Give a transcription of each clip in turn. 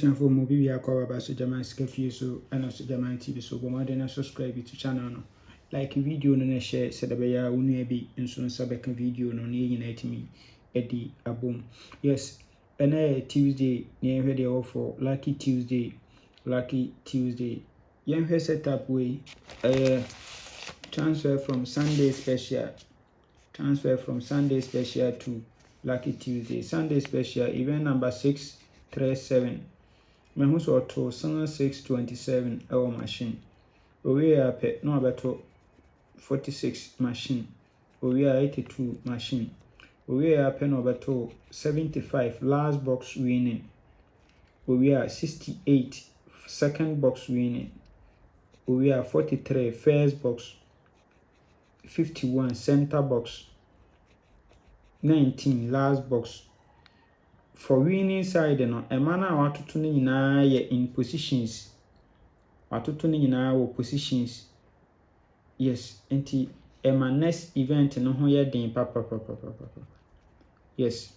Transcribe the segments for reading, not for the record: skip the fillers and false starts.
For more video about so German Scafe so and so German TV so more than subscribe to channel no like video no share said be ya unu bi nso nsa beka video no na nyina timi edi abom. Yes, and Tuesday near here for lucky Tuesday yen here setup way transfer from Sunday special to lucky Tuesday. Sunday special event number 637. My house auto 627 our machine. We are pet no about 46 machine. We are 82 machine. We are pen about 75 last box winning. We are 68 second box winning. We are 43 first box, 51 center box, 19 last box. For winning side no emana watoto ne nyina ye in positions. Watoto ne nyina wo positions. Yes, enti ema next event no ho ye den papa. Yes.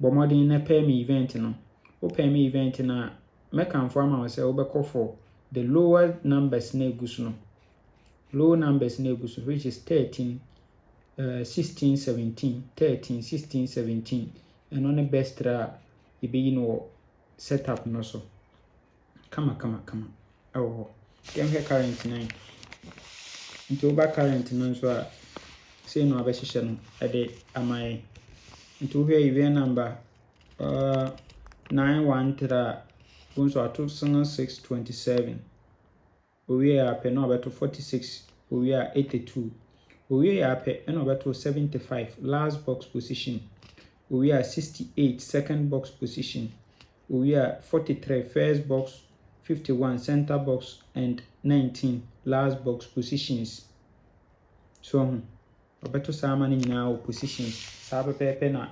Bomodin na pay me event no. O pay me event na make am for am say obekọ for the lower numbers na egusu no. Low numbers na egusu which is 13 16 17 13 16 17 and on the best you be no setup no so kama oh dem here current 9 into over current no so a say no abehye no e de amai into here event number 913 so ato 627 we are pe no about 46 we are 82 we are pe no about 75 last box position. We are 68 second box position. We are 43 first box, 51 center box, and 19 last box positions. So, obeto sama ni nyina positions. Sabe pepe na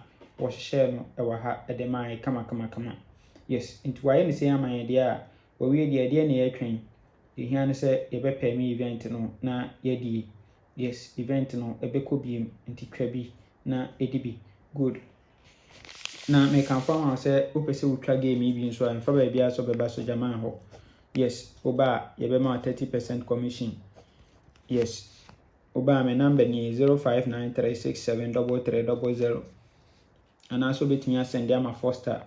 share no ewa ha edema kama. Yes, into why ni say ama idea we de na yetwen. The here ne say ye be pay me event no na ye yes, event no ebeko biem nti twa na edibi. Good. Na me can form say opese utwa game bi nso amfa ba bia so beba so German ho. Yes, oba ye be ma 30% commission. Yes. Oba me number ni 0593673300. And also betimi send am a foster.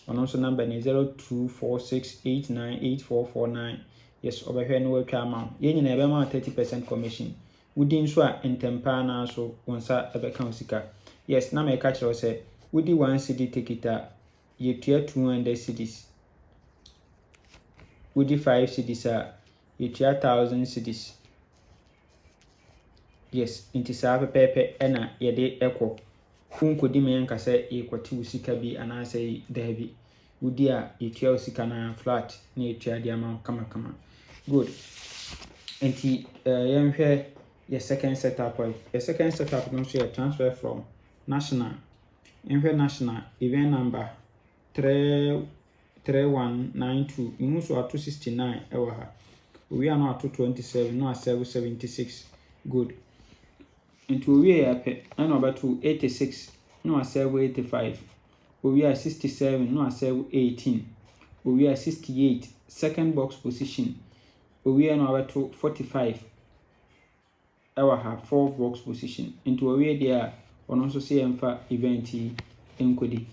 On also number ni 0246898449. Yes, oba hwe no watwa amount. Ye nyina ye be ma 30% commission. Wudi nso a entempa na so wonsa ebe kan sika. Yes, na me ka kire say Woody 1 CD ticket you tier 200 CDs. Woody 5 CDs you tier 1000 CDs. Yes, inti sa pepe ena yede eko. Kunko di me yanka say e kwati usika bi anase dabi. Woody a you tier usika na flat na you tier di amount kama. Good. Inti yenhwe your second setup. Your second setup no so transfer from national national event number 3192 imu so ato 69 ewa ha we are not to 27 no 776 good into we are pe and over to 86 no 785 we are 67 no 718 we are 68 second box position we are now to 45 ewa ha fourth box position into we there on also say emfa event enkodi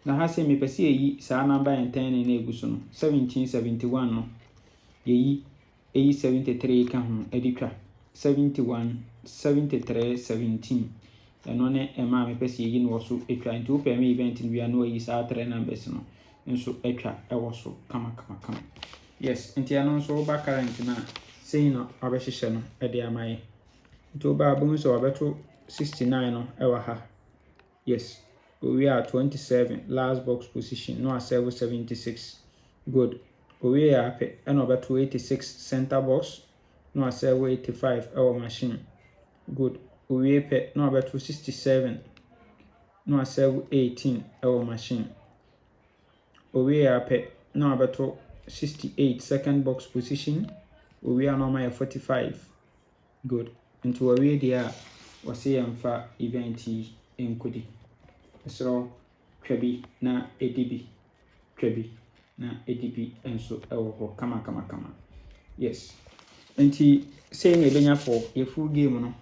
na ha say me pese yi sa number enten na eguso no 1771 no yi 73 ka ho editwa 71 73 17 eno ne ema me pese yi no so etwa nti wo pe me event no bia no yi sa 3 numbers no nso etwa ewo so kama yes nti ano so ba current na say no abehye no e de amaye to ba bun so abeto 69 no ewa ha. Yes, we are 27 last box position no 776 good. We are pe and abeto 86 center box no 785 our machine good. We pe no abeto 67 no 718 our machine. We are pe no abeto 68 second box position. We are normal 45 good. Into a way there was say emfa event enkodi. So twa bi na edi bi, twa bi na edi bi nso ɛwɔ hɔ kama. Yes. Nti say na ebenya 4 ye full game no.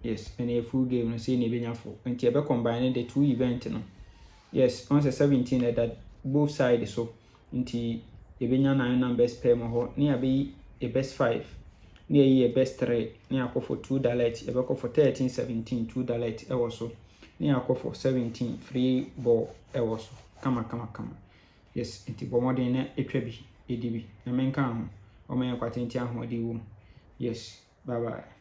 Yes, and a full game no say na ebenya 4. Nti ebe combine the two event no. Yes, on 17 that both sides so. Nti ebenya 9 numbers per mo ho. Ni abi a best 5. Ni ayi a best 3. Ni akọ for 2 dialect. Ebe akọ for 13 17 2 dialect ɛwɔ so. Ni akọ for 17 free ball ɛwɔ so. Kama. Yes, nti bomodin na etwa bi, edi bi. Na menka ho. O men kwatenti ahoɔden wom. Yes, bye bye.